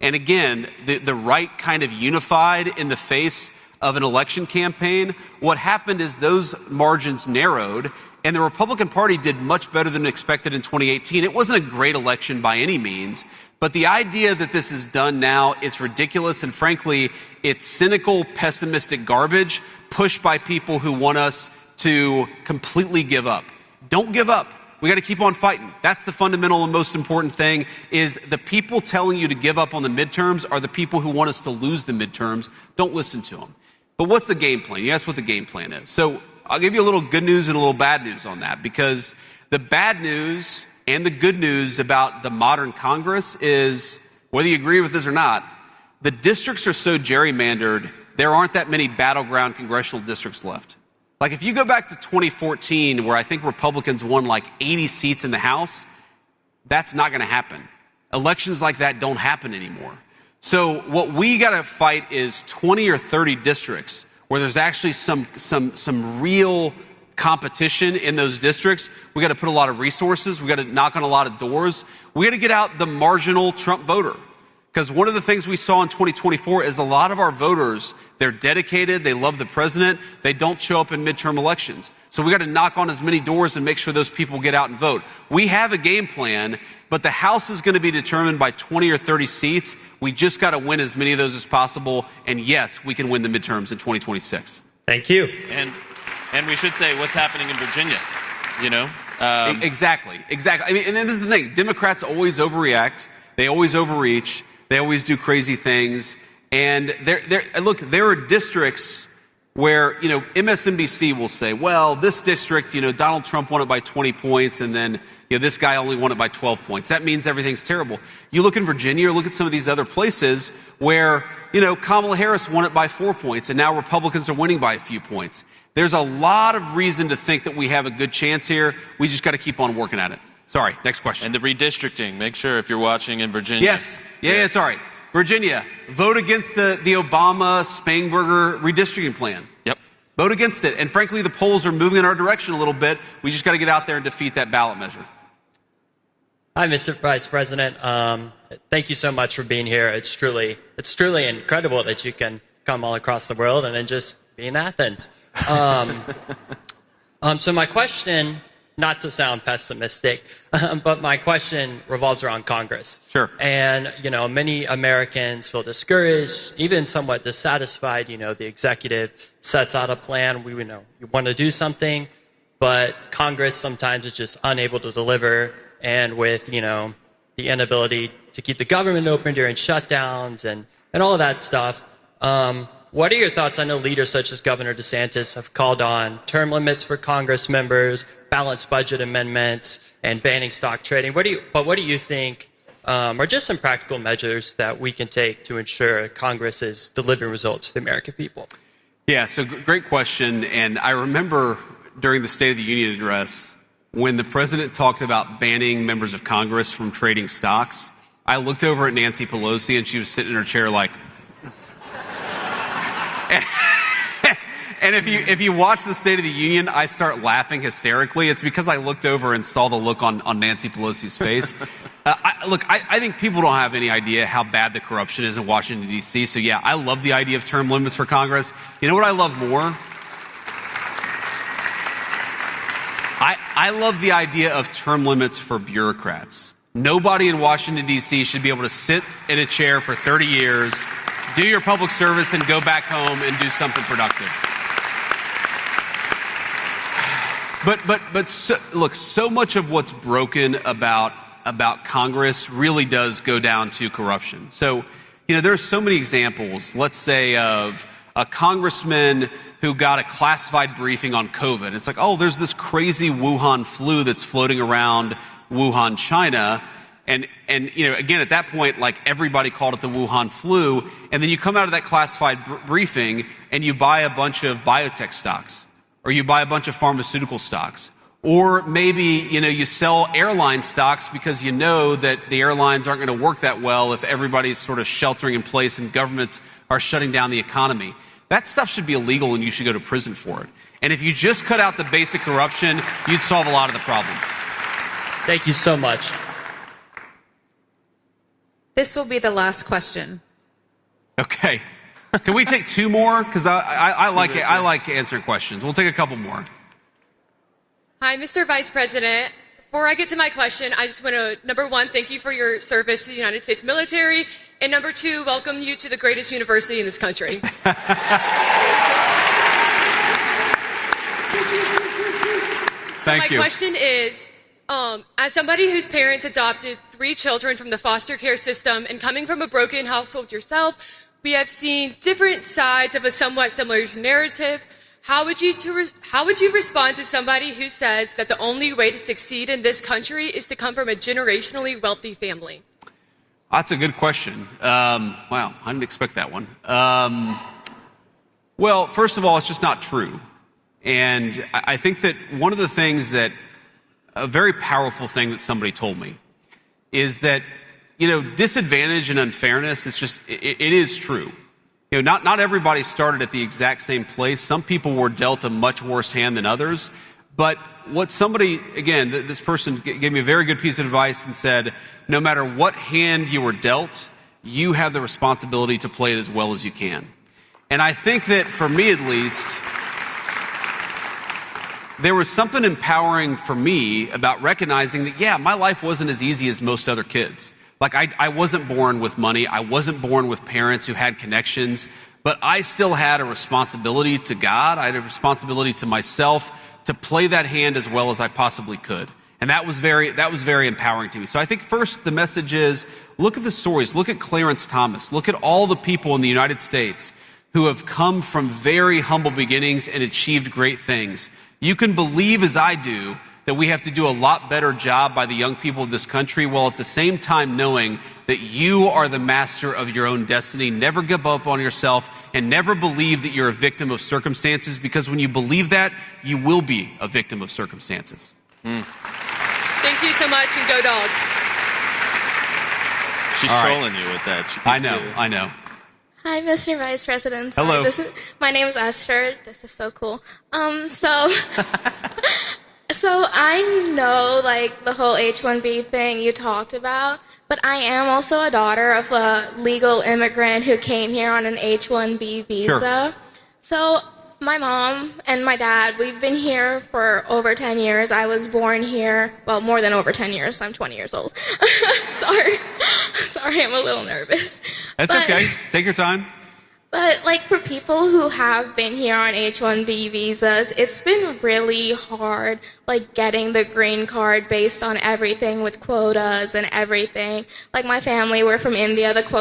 And again, the right kind of unified in the face of an election campaign. What happened is those margins narrowed, and the Republican Party did much better than expected in 2018. It wasn't a great election by any means, but the idea that this is done now, it's ridiculous, and frankly, it's cynical, pessimistic garbage pushed by people who want us to completely give up. Don't give up. We got to keep on fighting. That's the fundamental and most important thing, is the people telling you to give up on the midterms are the people who want us to lose the midterms. Don't listen to them. But what's the game plan? You asked what the game plan is. So I'll give you a little good news and a little bad news on that, because the bad news and the good news about the modern Congress is, whether you agree with this or not, the districts are so gerrymandered, there aren't that many battleground congressional districts left. Like if you go back to 2014, where I think Republicans won like 80 seats in the House, that's not going to happen. Elections like that don't happen anymore. So what we got to fight is 20 or 30 districts where there's actually some real competition in those districts. We got to put a lot of resources. We got to knock on a lot of doors. We got to get out the marginal Trump voter. Because one of the things we saw in 2024 is a lot of our voters, they're dedicated, they love the president, they don't show up in midterm elections. So we got to knock on as many doors and make sure those people get out and vote. We have a game plan, but the House is going to be determined by 20 or 30 seats. We just got to win as many of those as possible. And yes, we can win the midterms in 2026. Thank you. And we should say what's happening in Virginia, you know? Exactly. I mean, and this is the thing. Democrats always overreact. They always overreach. They always do crazy things. And look, there are districts where, you know, MSNBC will say, well, this district, you know, Donald Trump won it by 20 points, and then, you know, this guy only won it by 12 points. That means everything's terrible. You look in Virginia or look at some of these other places where, you know, Kamala Harris won it by 4 points, and now Republicans are winning by a few points. There's a lot of reason to think that we have a good chance here. We just got to keep on working at it. Sorry, next question. And the redistricting. Make sure if you're watching in Virginia. Yes. Yeah, sorry. Virginia, vote against the Obama-Spangenberger redistricting plan. Yep. Vote against it. And frankly, the polls are moving in our direction a little bit. We just got to get out there and defeat that ballot measure. Hi, Mr. Vice President. Thank you so much for being here. It's truly incredible that you can come all across the world and then just be in Athens. So my question, not to sound pessimistic, but my question revolves around Congress. Sure. And, you know, many Americans feel discouraged, even somewhat dissatisfied. You know, the executive sets out a plan. We know you want to do something, but Congress sometimes is just unable to deliver. And with, you know, the inability to keep the government open during shutdowns and all of that stuff, what are your thoughts? I know leaders such as Governor DeSantis have called on term limits for Congress members, balanced budget amendments, and banning stock trading. What do you think are just some practical measures that we can take to ensure Congress is delivering results to the American people? Yeah, so great question. And I remember during the State of the Union address, when the president talked about banning members of Congress from trading stocks, I looked over at Nancy Pelosi and she was sitting in her chair like, and if you watch the State of the Union, I start laughing hysterically. It's because I looked over and saw the look on Nancy Pelosi's face. I think people don't have any idea how bad the corruption is in Washington, D.C. So, yeah, I love the idea of term limits for Congress. You know what I love more? I love the idea of term limits for bureaucrats. Nobody in Washington, D.C. should be able to sit in a chair for 30 years, do your public service, and go back home and do something productive. But so much of what's broken about Congress really does go down to corruption. So, you know, there are so many examples, let's say, of a congressman who got a classified briefing on COVID. It's like, oh, there's this crazy Wuhan flu that's floating around Wuhan, China. And you know, again, at that point, like, everybody called it the Wuhan flu. And then you come out of that classified briefing and you buy a bunch of biotech stocks, or you buy a bunch of pharmaceutical stocks, or maybe, you know, you sell airline stocks because you know that the airlines aren't going to work that well if everybody's sort of sheltering in place and governments are shutting down the economy. That stuff should be illegal and you should go to prison for it. And if you just cut out the basic corruption, you'd solve a lot of the problem. Thank you so much. This will be the last question. Okay. Can we take two more? Because I like answering questions. We'll take a couple more. Hi, Mr. Vice President. Before I get to my question, I just want to, number one, thank you for your service to the United States military. And number two, welcome you to the greatest university in this country. Thank you. My question is, as somebody whose parents adopted 3 children from the foster care system and coming from a broken household yourself, we have seen different sides of a somewhat similar narrative. How would you respond to somebody who says that the only way to succeed in this country is to come from a generationally wealthy family? That's a good question. Wow, I didn't expect that one. Well, first of all, it's just not true. And I think that one of the things that, a very powerful thing that somebody told me is that, disadvantage and unfairness, it is true. Not everybody started at the exact same place. Some people were dealt a much worse hand than others. But what somebody, again, this person gave me a very good piece of advice and said, no matter what hand you were dealt, you have the responsibility to play it as well as you can. And I think that for me at least, there was something empowering for me about recognizing that, yeah, my life wasn't as easy as most other kids. Like, I wasn't born with money. I wasn't born with parents who had connections, but I still had a responsibility to God. I had a responsibility to myself to play that hand as well as I possibly could. And that was very empowering to me. So I think first the message is, look at the stories. Look at Clarence Thomas. Look at all the people in the United States who have come from very humble beginnings and achieved great things. You can believe, as I do, that we have to do a lot better job by the young people of this country, while at the same time knowing that you are the master of your own destiny. Never give up on yourself and never believe that you're a victim of circumstances, because when you believe that, you will be a victim of circumstances. Thank you so much, and go Dogs. She's trolling you with that. I know. Hi, Mr. Vice President. Hello. My name is Esther. This is so cool. So I know, the whole H-1B thing you talked about, but I am also a daughter of a legal immigrant who came here on an H-1B visa. Sure. So my mom and my dad, we've been here for over 10 years. I was born here, well, more than over 10 years. I'm 20 years old. Sorry, I'm a little nervous. That's okay. Take your time. But, for people who have been here on H-1B visas, it's been really hard, getting the green card based on everything with quotas and everything. My family, we're from India. The